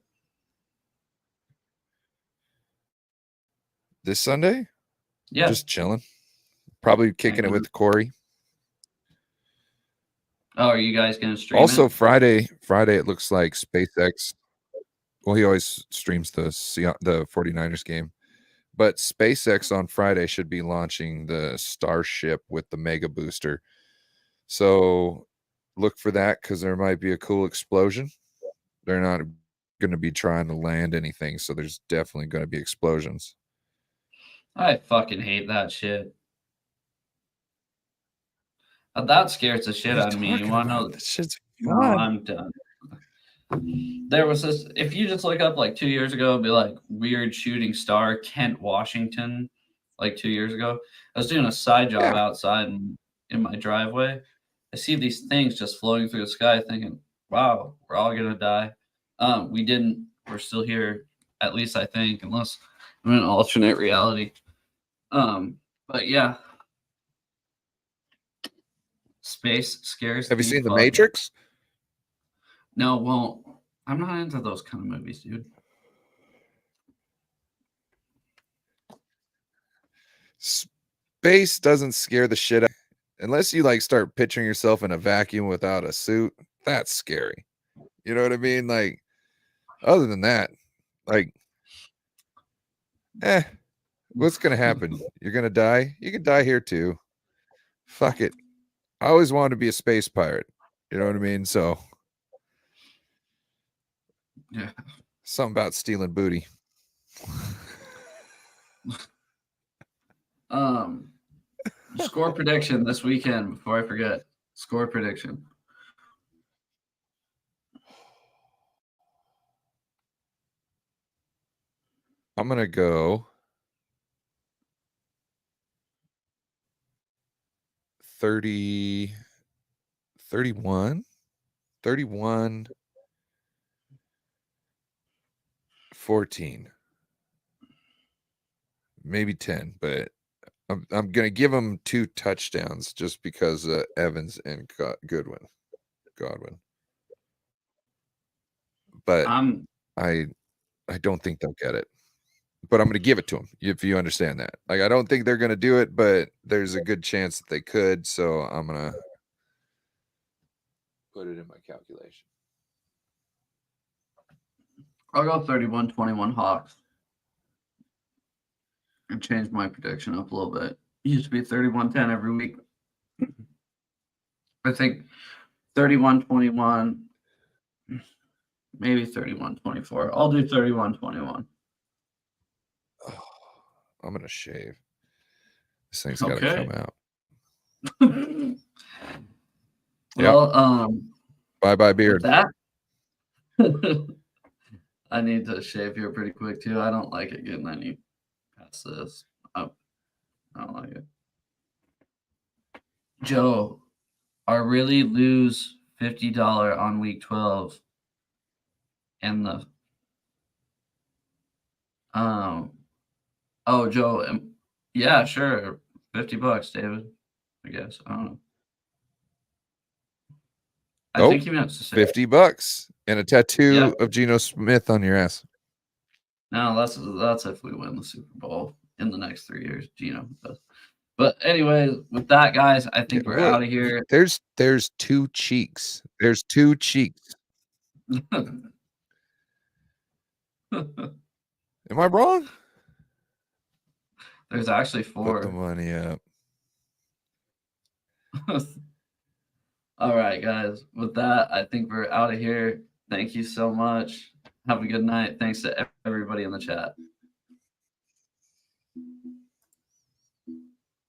[SPEAKER 2] This Sunday?
[SPEAKER 1] Yeah.
[SPEAKER 2] Just chilling. Probably kicking it with Corey.
[SPEAKER 1] Oh, are you guys going to stream
[SPEAKER 2] also,
[SPEAKER 1] it?
[SPEAKER 2] Friday, it looks like SpaceX. Well, he always streams the 49ers game. But SpaceX on Friday should be launching the Starship with the Mega Booster. So look for that because there might be a cool explosion. They're not going to be trying to land anything, so there's definitely going to be explosions.
[SPEAKER 1] I fucking hate that shit. That scares the shit out of me. You want to know?
[SPEAKER 2] That shit's
[SPEAKER 1] fun. No, I'm done. There was this, if you just look up like 2 years ago, it'd be like weird shooting star Kent Washington, like 2 years ago. I was doing a side job
[SPEAKER 2] Yeah.
[SPEAKER 1] outside in my driveway. I see these things just floating through the sky, thinking, wow, we're all gonna die. We didn't, we're still here, at least I think, unless I'm in an alternate reality. But yeah. Space scares
[SPEAKER 2] Have you
[SPEAKER 1] the
[SPEAKER 2] seen The
[SPEAKER 1] fuck.
[SPEAKER 2] Matrix?
[SPEAKER 1] No, well, I'm not into those kind of movies, dude.
[SPEAKER 2] Space doesn't scare the shit out unless you like start picturing yourself in a vacuum without a suit. That's scary. You know what I mean? Like, other than that, like, what's gonna happen? You're gonna die. You can die here too. Fuck it. I always wanted to be a space pirate. You know what I mean? So,
[SPEAKER 1] Yeah.
[SPEAKER 2] something about stealing booty.
[SPEAKER 1] Score prediction this weekend before I forget. Score prediction.
[SPEAKER 2] I'm gonna go 30, 31, 31, 14, maybe 10, but I'm gonna give them 2 touchdowns just because Evans and Godwin. But I don't think they'll get it. But I'm gonna give it to them if you understand that. Like, I don't think they're gonna do it, but there's a good chance that they could. So I'm gonna put it in my calculation.
[SPEAKER 1] I'll go 31-21 Hawks. And change my prediction up a little bit. It used to be 31-10 every week. I think 31-21, maybe 31-24. I'll do 31-21.
[SPEAKER 2] Oh, I'm gonna shave. This thing's gotta come out.
[SPEAKER 1] Well,
[SPEAKER 2] bye beard.
[SPEAKER 1] That I need to shave here pretty quick too. I don't like it getting any past this. I don't like it. Joe, I really lose $50 on week 12 and the oh Joe, yeah, sure. $50, David. I guess. I don't know. I think he meant to say
[SPEAKER 2] $50 and a tattoo of Geno Smith on your ass.
[SPEAKER 1] No, that's if we win the Super Bowl in the next 3 years. Geno does. But anyway, with that, guys, I think we're out of here.
[SPEAKER 2] There's 2 cheeks. There's 2 cheeks. Am I wrong?
[SPEAKER 1] There's actually 4.
[SPEAKER 2] Put the money up.
[SPEAKER 1] All right, guys. With that, I think we're out of here. Thank you so much. Have a good night. Thanks to everybody in the chat.